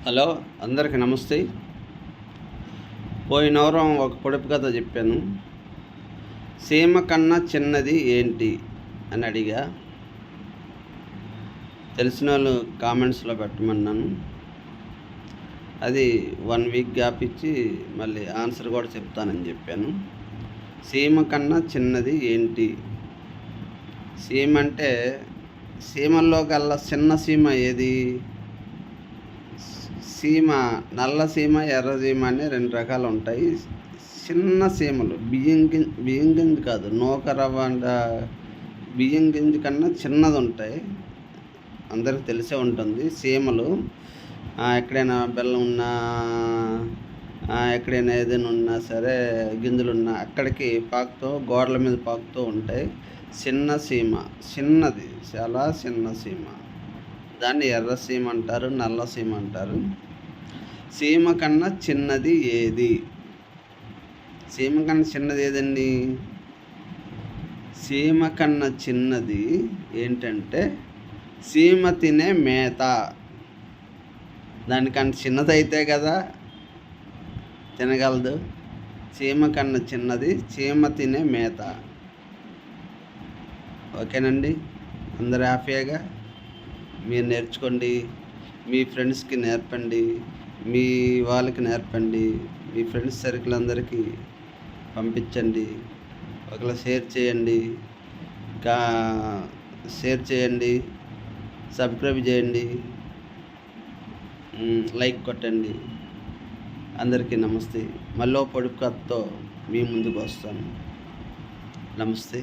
Hello, అందరికీ నమస్తే. పోయిన వారం ఒక పొడుపు కథ చెప్పాను. సీమ కన్నా చిన్నది ఏంటి అని అడిగా. తెలిసిన వాళ్ళు కామెంట్స్లో పెట్టమన్నాను. అది 1 వీక్ గ్యాప్ ఇచ్చి మళ్ళీ ఆన్సర్ కూడా చెప్తానని చెప్పాను. సీమ కన్నా చిన్నది ఏంటి? సీమ అంటే సీమల్లో కల్లా చిన్న సీమ ఏది? సీమ నల్ల సీమ, ఎర్ర సీమ అని 2 రకాలు ఉంటాయి. చిన్న సీమలు బియ్యం గింజ కాదు, నూక రవ్వ బియ్యం గింజ కన్నా చిన్నది ఉంటాయి. అందరికి తెలిసే ఉంటుంది. సీమలు ఎక్కడైనా బెల్లం ఉన్నా, ఎక్కడైనా ఏదైనా ఉన్నా సరే, గింజలున్నా అక్కడికి పాకుతూ, గోడల మీద పాకుతూ ఉంటాయి. చిన్న సీమ, చిన్నది, చాలా చిన్న సీమ. దాన్ని ఎర్ర సీమ అంటారు, నల్ల సీమ అంటారు. సీమ కన్నా చిన్నది ఏది? సీమ కన్నా చిన్నది ఏదండి? సీమ కన్నా చిన్నది ఏంటంటే సీమ తినే మేత. దానికన్నా చిన్నదైతే కదా తినగలదు. సీమ కన్నా చిన్నది సీమ తినే మేత. ఓకేనండి, అందరూ హ్యాపీగా మీరు నేర్చుకోండి, మీ ఫ్రెండ్స్కి నేర్పండి, మీ వాళ్ళకి నేర్పండి, మీ ఫ్రెండ్స్ సర్కిల్ అందరికీ పంపించండి. ఒకవేళ షేర్ చేయండి, సబ్స్క్రైబ్ చేయండి, లైక్ కొట్టండి. అందరికీ నమస్తే. మళ్ళీ పొడుపు కథతో మీ ముందుకు వస్తాను. నమస్తే.